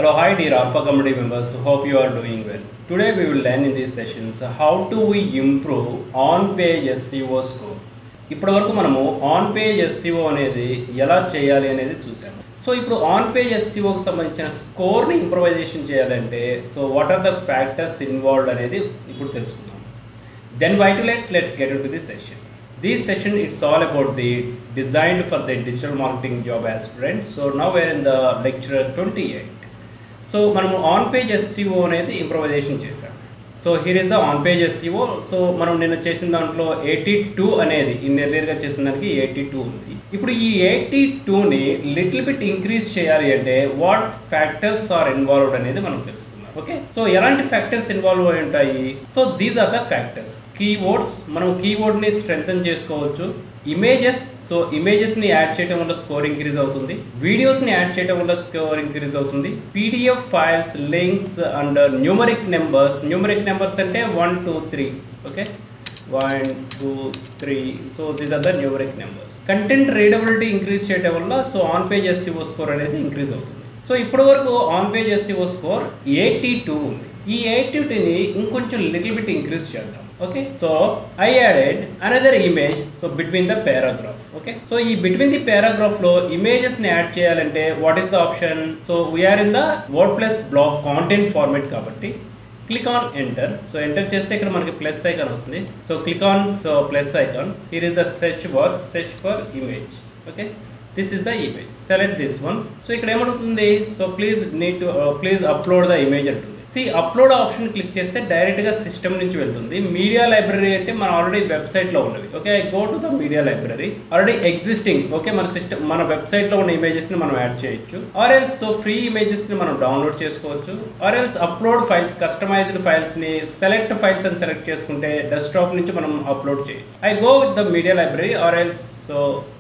Hello, hi dear Alpha community members. Hope you are doing well. Today we will learn in these sessions how do we improve on-page SEO score. ఇప్పటి వరకు మనము on-page SEO అనేది ఎలా చేయాలి అనేది చూసాము. So ఇప్పుడు on-page SEOకి సంబంధించిన స్కోర్ని ఇంప్రూవైజేషన్ చేయాలంటే so what are the factors involved అనేది ఇప్పుడు తెలుసుకుందాం. Then why to let's get into this session. This session it's all about the designed for the digital marketing job aspirant. So now we are in the lecture 28. So మనము on page SEO అనేది improvisation చేసాం. So here is the on page SEO. So మనం నిన్న చేసిన దాంట్లో 82 అనేది ఎర్లియర్గా చేసిన దానికి 82 ఉంది. ఇప్పుడు ఈ 82ని లిటిల్ బిట్ ఇంక్రీజ్ చేయాలి అంటే వాట్ ఫ్యాక్టర్స్ ఆర్ ఇన్వాల్వ్డ్ అనేది మనం తెలుసుకుందాం. ఓకే, సో ఎలాంటి ఫ్యాక్టర్స్ ఇన్వాల్వ్ అయి ఉంటాయి? So these are the factors. Keywords, మనం కీవర్డ్ని స్ట్రెంగ్తన్ చేసుకోవచ్చు. ఇమేజెస్, సో ఇమేజెస్ని యాడ్ చేయడం వల్ల స్కోర్ ఇంక్రీజ్ అవుతుంది. వీడియోస్ని యాడ్ చేయడం వల్ల స్కోర్ ఇంక్రీజ్ అవుతుంది. PDF files, links and numeric numbers అంటే 1 2 3. Okay, 1 2 3. So these are the numeric numbers. Content readability increase చేయడం వల్ల so on page SEO score అనేది ఇంక్రీజ్ అవుతుంది. సో ఇప్పటి వరకు ఆన్ పేజ్ SEO స్కోర్ 82 ఉంది. ఈ 82ని ఇంకొంచెం లిటిల్ బిట్ ఇంక్రీజ్ చేద్దాం. Okay, so I added another image so between the paragraph. Okay, so ఈ between the paragraph లో images ని యాడ్ చేయాలంటే what is the option? So we are in the WordPress blog content format కాబట్టి click on enter. So enter చేస్తే ఇక్కడ మనకి plus icon వస్తుంది. So click on plus icon. Here is the search bar, search for image. Okay, this is the image. Select this one. So ఇక్కడ ఏమవుతుంది? So please upload the image అంటుంది. Upload option click చేస్తే డైరెక్ట్గా system నుంచి వెళ్తుంది. Media library అంటే మనం already వెబ్సైట్లో ఉన్నవి. Okay, I go to the media library already existing. Okay, మన వెబ్సైట్లో ఉన్న ఇమేజెస్ని మనం యాడ్ చేయొచ్చు. ఆర్ ఎల్స్ సో ఫ్రీ ఇమేజెస్ని మనం డౌన్లోడ్ చేసుకోవచ్చు. Or else upload files, customized ఫైల్స్ని సెలెక్ట్ ఫైల్స్ అని సెలెక్ట్ చేసుకుంటే డెస్క్టాప్ నుంచి మనం అప్లోడ్ చేయొచ్చు. I go with the media library or else so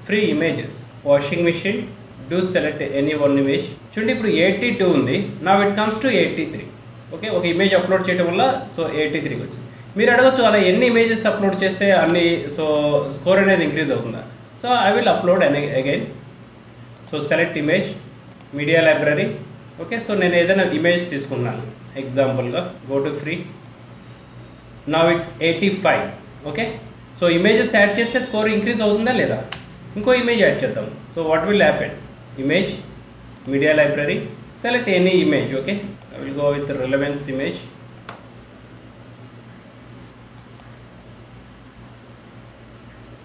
free images. Washing machine, do select any one image. చూడండి ఇప్పుడు 82 ఉంది. Now it comes to 83. Okay, ఒక ఇమేజ్ అప్లోడ్ చేయడం వల్ల సో 83కి వచ్చింది. మీరు అడగచ్చు అలా ఎన్ని ఇమేజెస్ అప్లోడ్ చేస్తే అన్ని సో స్కోర్ అనేది ఇంక్రీజ్ అవుతుందా? So I will upload again. So select image, media library. Okay, so నేను ఏదైనా ఇమేజ్ తీసుకున్నాను ఎగ్జాంపుల్గా. Go to free. Now it's 85. Okay, so images add చేస్తే స్కోర్ ఇంక్రీజ్ అవుతుందా లేదా? ఇంకో ఇమేజ్ యాడ్ చేద్దాం. So what will happen? Image, media library, select any image. Okay, I will go with the relevance image.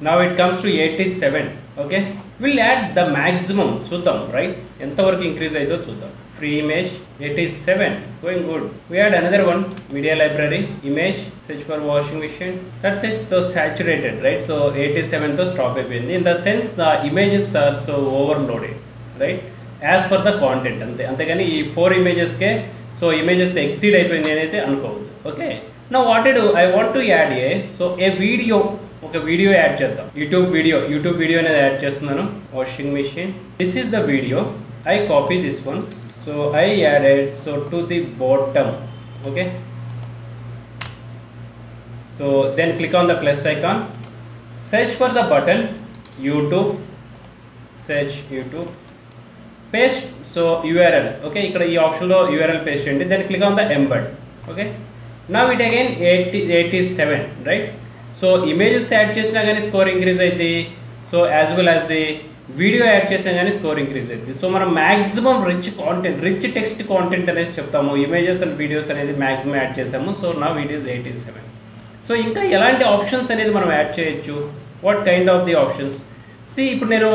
Now it comes to 87. Okay, we'll add the maximum. చూద్దాం right, ఎంతవరకు increase అయ్యిందో చూద్దాం. Free image 87, going good. We add another one, media library, image, search for washing machine. That's it. So saturated, right? So 87 తో stop అయిపోయింది. In the sense the images are so overloaded, right? As per the content అంతేగాని ఈ 4 ఇమేజెస్కే so images exceed అయిపోయింది అనేది అనుకోవద్దు. Okay, నా what do I want to add a video, ఒక video add చేద్దాం. యూట్యూబ్ వీడియో అనేది యాడ్ చేస్తున్నాను. Washing machine, this is the video. I copy this one. So I added so to the bottom. Okay, so then click on the plus icon, search for the button YouTube, search YouTube, paste so URL. Okay, ఇక్కడ ఈ ఆప్షన్లో URL paste చేయండి. Then click on the embed. Okay, now it again 87 right. So images add చేసినా కానీ score increase అయింది. So as well as the video add చేసినా కానీ score increase అయింది. సో మనం మ్యాక్సిమం రిచ్ టెక్స్ట్ కాంటెంట్ అనేది చెప్తాము. ఇమేజెస్ అండ్ వీడియోస్ అనేది మ్యాక్సిమం యాడ్ చేసాము. So now it is 87. So ఇంకా ఎలాంటి ఆప్షన్స్ అనేది మనం యాడ్ చేయొచ్చు? What kind of the options? ఇప్పుడు నేను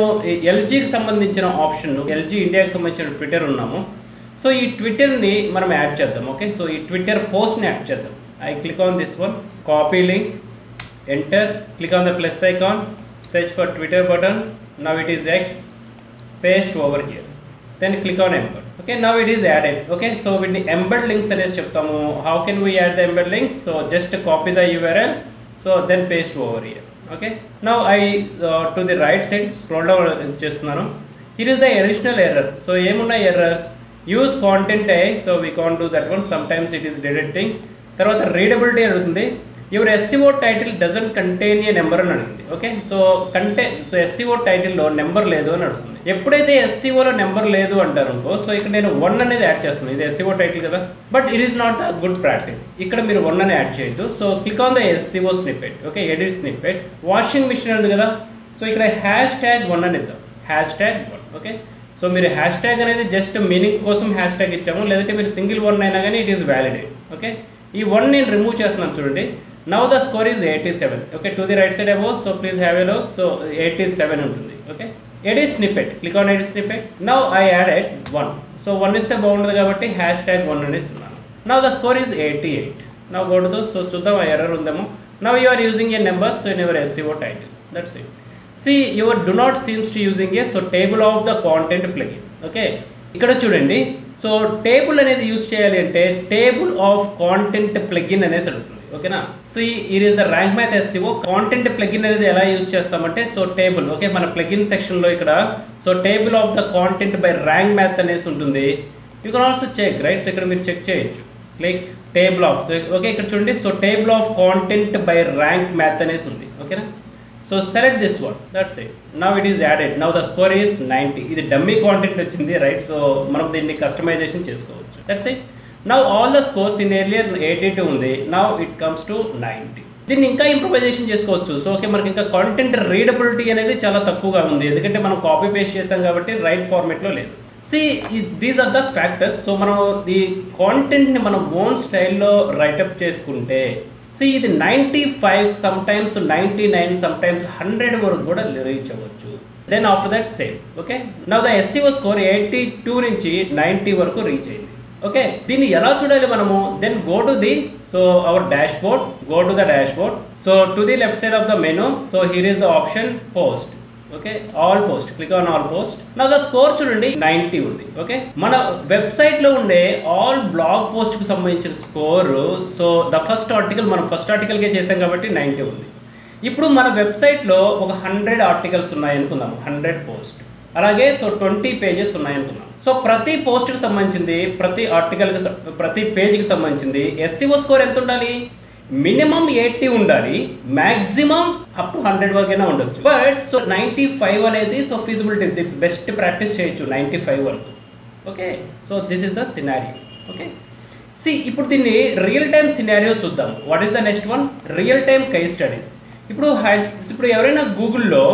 LGకి సంబంధించిన ఆప్షన్, LG ఇండియాకి సంబంధించిన ట్విట్టర్ ఉన్నాము. సో ఈ ట్విట్టర్ని మనం యాడ్ చేద్దాం. ఓకే, సో ఈ ట్విట్టర్ పోస్ట్ని యాడ్ చేద్దాం. I click on this one, copy link, enter, click on the plus icon, search for Twitter button. Now it is X, paste over here, then click on embed. Okay, now it is added. Okay, so వీటిని embed links అనేది చెప్తాము. How can we add the embed links? So just copy the URL, so then paste over here. Okay, now I to the right side scroll down చేస్తున్నాను. Here is the additional error. So ఏమున్నాయి errors? Use content so we can't do that one. Sometimes it is deducting. తర్వాత readability అడుగుతుంది. Your SEO title doesn't contain a number అని అడిగింది. Okay, so SEO టైటిల్లో number లేదు అని అడుగుతుంది. ఎప్పుడైతే ఎస్సీఓలో నెంబర్ లేదు అంటారు అనుకో, సో ఇక్కడ నేను 1 అనేది యాడ్ చేస్తున్నాను. ఇది ఎస్సీఓ టైటిల్ కదా, but it is not the good practice. ఇక్కడ మీరు 1 అని యాడ్ చేయొద్దు. So click on the SEO snippet. Okay, edit snippet. Washing machine ఉంది కదా, సో ఇక్కడ #1 అని ఇద్దాం. #1. ఓకే, సో మీరు హ్యాష్ట్యాగ్ అనేది జస్ట్ మీనింగ్ కోసం హ్యాష్ట్యాగ్ ఇచ్చాము, లేదంటే మీరు సింగిల్ 1 అయినా కానీ ఇట్ ఈస్ వ్యాలిడేట్. ఓకే, ఈ 1 నేను రిమూవ్ చేస్తున్నాను చూడండి. Now the score is 87. Okay, to the right side above, so please have a look. So 87 ఉంటుంది. Okay, edit snippet. Click on edit snippet. Now I added 1. So 1 ఇస్తే బాగుంటుంది కాబట్టి #1 అని ఇస్తున్నాను. Now the score is 88. Now go to the, so చూద్దాం ఆ error ఉందేమో. Now you are using a number, so in your SEO title. That's it. See, your do not seems to using a so table of the content plugin. Okay, ఇక్కడ చూడండి. So table అనేది use చేయాలి అంటే table of content plugin అనేసి అడుగుతుంది. ఓకేనా, so it is the rank math SEO content plugin అనేది ఎలా యూజ్ చేస్తామంటే, సో టేబుల్. ఓకే, మన ప్లగిన్ సెక్షన్లో ఇక్కడ so table of the content by rank math అనేసి ఉంటుంది. You can also check, right. So ఇక్కడ మీరు చెక్ చేయొచ్చు. Click table of. ఓకే, ఇక్కడ చూడండి. So table of content by rank math అనేసి ఉంది. ఓకేనా, so select this one. That's it. Now it is added. Now the score is 90. ఇది dummy content వచ్చింది, రైట్. సో మనం దీన్ని కస్టమైజేషన్ చేసుకోవచ్చు. That's it. Now all the scores in earlier 82 ఉంది. Now it comes to 90. దీన్ని ఇంకా improvisation చేసుకోవచ్చు. So okay, మనకి ఇంకా కాంటెంట్ రీడబిలిటీ అనేది చాలా తక్కువగా ఉంది, ఎందుకంటే మనం కాపీ పేస్ట్ చేసాం కాబట్టి రైట్ ఫార్మేట్లో లేదు. See these are the factors. So మనం ఈ కాంటెంట్ని మనం ఓన్ స్టైల్లో రైటప్ చేసుకుంటే, సి ఇది 95, సమ్టైమ్స్ 99, సమ్టైమ్స్ 100 వరకు కూడా రీచ్ అవ్వచ్చు. Then after that same. Okay, now the SEO score 82 నుంచి 90 వరకు రీచ్ అయింది. ఓకే, దీన్ని ఎలా చూడాలి మనము? Then go to the so our dashboard. Go to the dashboard. So to the left side of the menu, so here is the option post. Okay, all post. Click on all post. నా the score చూడండి 90 ఉంది. Okay, మన వెబ్సైట్లో ఉండే all blog పోస్ట్కి సంబంధించిన score, so the first article మనం first ఆర్టికల్కే చేసాం కాబట్టి 90 ఉంది. ఇప్పుడు మన వెబ్సైట్లో ఒక 100 ఆర్టికల్స్ ఉన్నాయనుకుందాం, 100 పోస్ట్. అలాగే సో 20 పేజెస్ ఉన్నాయనుకుందాం. సో ప్రతి పోస్ట్కి సంబంధించింది, ప్రతి ఆర్టికల్కి, ప్రతి పేజ్కి సంబంధించింది SEO స్కోర్ ఎంత ఉండాలి? మినిమం 80 ఉండాలి, మ్యాక్సిమం అప్ టు 100 వరకైనా ఉండొచ్చు. బట్ సో 95 అనేది సో ఫీజిబిలిటీ, బెస్ట్ ప్రాక్టీస్ చేయొచ్చు 95 వరకు. Okay, so this is the scenario. Okay, see ఇప్పుడు దీన్ని రియల్ టైమ్ సినారియో చూద్దాం. What is the next one? Real time case studies. ఇప్పుడు ఎవరైనా గూగుల్లో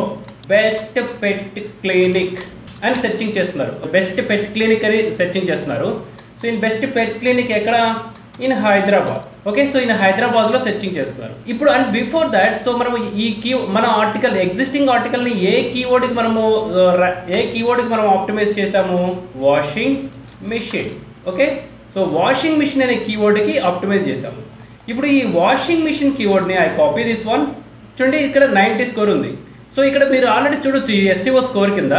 బెస్ట్ పెట్ క్లినిక్ అని సెర్చింగ్ చేస్తున్నారు, బెస్ట్ పెట్ క్లినిక్ అని సెర్చింగ్ చేస్తున్నారు. So in best pet clinic ఎక్కడ? In Hyderabad. Okay, so in హైదరాబాద్లో సెర్చింగ్ చేస్తున్నారు. ఇప్పుడు అండ్ బిఫోర్ దాట్, సో మనం ఈ మన ఆర్టికల్, ఎగ్జిస్టింగ్ ఆర్టికల్ని ఏ కీవర్డ్కి మనం ఆప్టిమైజ్ చేసాము? Washing machine. Okay, so washing machine అనే కీవర్డ్కి ఆప్టిమైజ్ చేసాము. ఇప్పుడు ఈ వాషింగ్ మిషన్ కీవర్డ్ని ఐ కాపీ దిస్ వన్. చూడండి, ఇక్కడ 90 స్కోర్ ఉంది. సో ఇక్కడ మీరు ఆల్రెడీ చూడొచ్చు ఈ SEO స్కోర్ కింద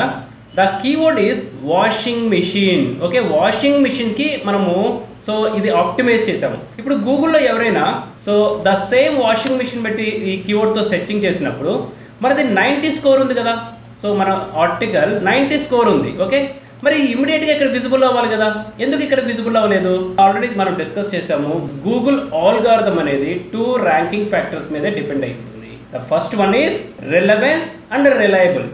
the keyword is washing machine. Okay, washing మిషన్కి మనము సో ఇది ఆప్టిమైజ్ చేసాము. ఇప్పుడు గూగుల్లో ఎవరైనా so the same washing machine బట్టి ఈ కీవర్డ్తో సెర్చింగ్ చేసినప్పుడు మనది 90 స్కోర్ ఉంది కదా. సో మన ఆర్టికల్ 90 స్కోర్ ఉంది. ఓకే, మరి ఇమీడియట్గా ఇక్కడ విజిబుల్ అవ్వాలి కదా. ఎందుకు ఇక్కడ విజిబుల్ అవ్వలేదు? ఆల్రెడీ మనం డిస్కస్ చేసాము. గూగుల్ ఆల్గారిథం అనేది 2 ర్యాంకింగ్ ఫ్యాక్టర్స్ మీద డిపెండ్ అయి ఉంటుంది. The first one is relevance and reliable.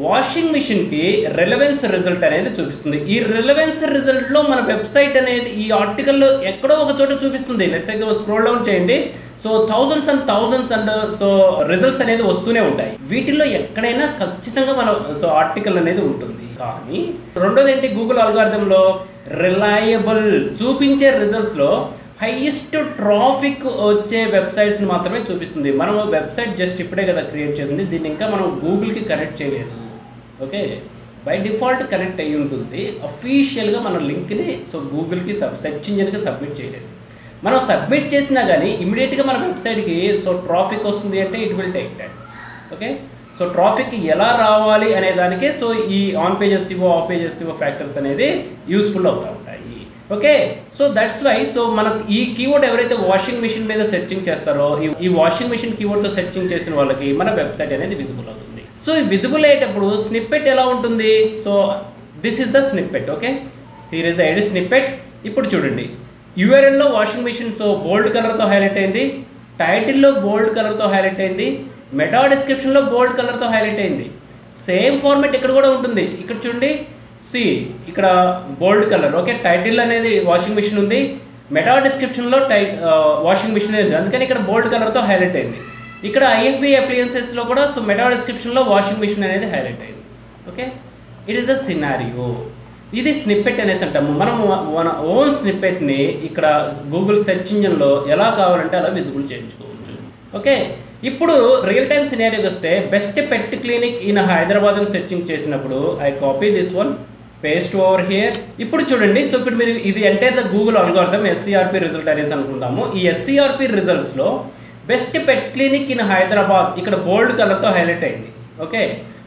Washing మిషన్కి రెలవెన్స్ రిజల్ట్ అనేది చూపిస్తుంది. ఈ రెలవెన్స్ రిజల్ట్లో మన వెబ్సైట్ అనేది ఈ ఆర్టికల్లో ఎక్కడో ఒక చోట చూపిస్తుంది. లెట్స్ సే స్క్రోల్ డౌన్ చేయండి. So thousands and so results అనేది వస్తూనే ఉంటాయి. వీటిల్లో ఎక్కడైనా ఖచ్చితంగా మన సో ఆర్టికల్ అనేది ఉంటుంది. కానీ రెండోది ఏంటి? గూగుల్ ఆల్గారిథంలో రిలయబుల్ చూపించే రిజల్ట్స్లో హైయెస్ట్ ట్రాఫిక్ వచ్చే వెబ్సైట్స్ని మాత్రమే చూపిస్తుంది. మనం వెబ్సైట్ జస్ట్ ఇప్పుడే కదా క్రియేట్ చేసింది, దీన్ని ఇంకా మనం గూగుల్కి కనెక్ట్ చేయలేదు. ఓకే, బై డిఫాల్ట్ కనెక్ట్ అయ్యి ఉంటుంది. అఫీషియల్గా మన లింక్ని సో గూగుల్కి సెర్చ్ ఇంజిన్కి సబ్మిట్ చేయలేదు. మనం సబ్మిట్ చేసినా కానీ ఇమీడియట్గా మన వెబ్సైట్కి సో ట్రాఫిక్ వస్తుంది అంటే it will take time. Okay, so traffic ఎలా రావాలి అనే దానికే సో ఈ on page SEO, off page SEO factors అనేది యూస్ఫుల్ అవుతూ ఉంటాయి. Okay, so that's why so మనకు ఈ కీవర్డ్ ఎవరైతే వాషింగ్ మిషన్ మీద సెర్చింగ్ చేస్తారో ఈ వాషింగ్ మిషన్ కీవర్డ్తో సెర్చింగ్ చేసిన వాళ్ళకి మన వెబ్సైట్ అనేది విజిబుల్ అవుతుంది. సో విజిబుల్ అయ్యేటప్పుడు స్నిప్పెట్ ఎలా ఉంటుంది? So this is the snippet. Okay, here is the edit snippet. ఇప్పుడు చూడండి, URLలో వాషింగ్ మిషన్ సో బోల్డ్ కలర్తో హైలైట్ అయింది, టైటిల్లో బోల్డ్ కలర్తో హైలైట్ అయింది, మెటా డిస్క్రిప్షన్లో బోల్డ్ కలర్తో హైలైట్ అయింది. సేమ్ ఫార్మాట్ ఇక్కడ కూడా ఉంటుంది. ఇక్కడ చూడండి, సి ఇక్కడ బోల్డ్ కలర్, ఓకే, టైటిల్ అనేది వాషింగ్ మిషన్ ఉంది, మెటా డిస్క్రిప్షన్లో వాషింగ్ మిషన్ ఉంది, అందుకని ఇక్కడ బోల్డ్ కలర్తో హైలైట్ అయింది. ఇక్కడ ఐఎఫ్బి అప్లయన్సెస్లో కూడా సో మెటా డిస్క్రిప్షన్లో వాషింగ్ మిషన్ అనేది హైలైట్ అయింది. Okay, it is the scenario. ఇది స్నిప్పెట్ అనేసి అంటాము. మనము మన ఓన్ స్నిప్పెట్ని ఇక్కడ గూగుల్ సెర్చ్ ఇంజిన్లో ఎలా కావాలంటే అలా విజిబుల్ చేయించుకోవచ్చు. ఓకే, ఇప్పుడు రియల్ టైమ్ సినారియోకి వస్తే best pet clinic in Hyderabad అని సెర్చింగ్ చేసినప్పుడు I copy this one, paste over here. ఇప్పుడు చూడండి, సో ఇప్పుడు మీరు ఇది enter the Google algorithm SERP result అనేసి అనుకుంటాము. ఈ ఎస్సీఆర్పి రిజల్ట్స్లో best pet clinic in Hyderabad ఇక్కడ బోల్డ్ కలర్తో హైలైట్ అయింది. ఓకే,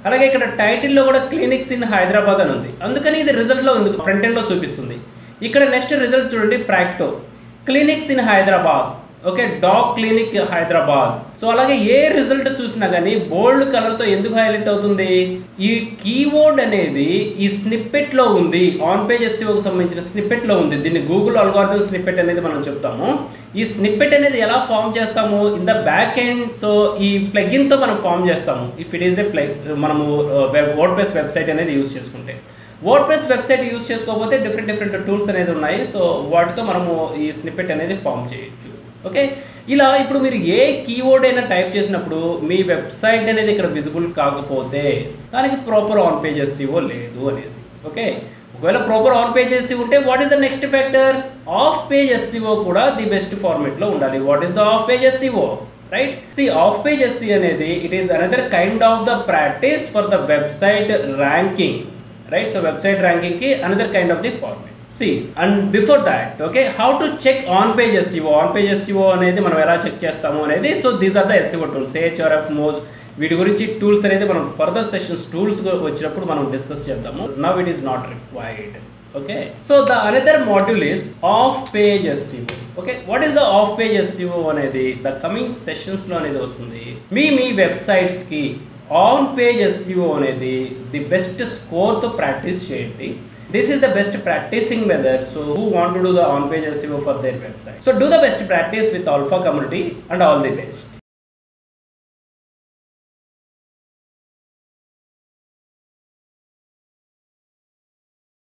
అలాగే ఇక్కడ టైటిల్లో కూడా క్లినిక్స్ ఇన్ హైదరాబాద్ అని ఉంది, అందుకని ఇది రిజల్ట్లో ఉంది, ఫ్రంట్ ఎండ్లో చూపిస్తుంది. ఇక్కడ నెక్స్ట్ రిజల్ట్ చూడండి, ప్రాక్టో clinics in Hyderabad, okay, dog clinic Hyderabad. So అలాగే ఏ రిజల్ట్ చూసినా కానీ బోల్డ్ కలర్తో ఎందుకు హైలైట్ అవుతుంది? ఈ కీవర్డ్ అనేది ఈ స్నిప్పెట్లో ఉంది, ఆన్ పేజ్ ఎస్సీఓకి సంబంధించిన స్నిప్పెట్లో ఉంది. దీన్ని గూగుల్ అల్గోరిథం స్నిప్పెట్ అనేది మనం చెప్తాము. ఈ స్నిప్పెట్ అనేది ఎలా ఫామ్ చేస్తాము? In the back end, so ఈ ప్లగిన్తో మనం ఫామ్ చేస్తాము. ఇఫ్ ఇట్ ఈస్ ఏ మనము వర్డ్ప్రెస్ వెబ్సైట్ అనేది యూజ్ చేసుకుంటే. వర్డ్ప్రెస్ వెబ్సైట్ యూజ్ చేసుకోకపోతే డిఫరెంట్ టూల్స్ అనేది ఉన్నాయి, సో వాటితో మనము ఈ స్నిప్పెట్ అనేది ఫామ్ చేయొచ్చు. ఓకే, ఇలా ఇప్పుడు మీరు ఏ కీవర్డ్ అయినా టైప్ చేసినప్పుడు మీ వెబ్సైట్ అనేది ఇక్కడ విజిబుల్ కాకపోతే దానికి ప్రాపర్ ఆన్ పేజ్ ఎస్సీఓ లేదు అనేసి. ఓకే, ఒకవేళ ప్రాపర్ ఆన్ పేజ్ ఎస్సీఓ ఉంటే what is the next factor? Off page SEO కూడా ది బెస్ట్ ఫార్మేట్లో ఉండాలి. What is the off page SEO? Right, see off page SE అనేది it is another kind of the practice for the website ranking. Right, so website ranking కి another kind of the format. See, and before that, okay, how to check on page SEO? On page SEO అనేది మనం ఎలా check చేస్తాము అనేది, so these are the SEO tools, HRF, Moz, వీటి గురించి tools అనేది మనం ఫర్దర్ సెషన్స్ టూల్స్ వచ్చినప్పుడు మనం డిస్కస్ చేద్దాము. Now it is not required. Okay, so the another module is of page SEO. Okay, what is the off page SEO అనేది the coming సెషన్స్లో అనేది వస్తుంది. మీ వెబ్సైట్స్కి ఆన్ పేజ్ SEO అనేది the best స్కోర్తో practice చేయండి. This is the best practicing method, so who want to do the on-page SEO for their website. So do the best practice with Alpha community and all the best.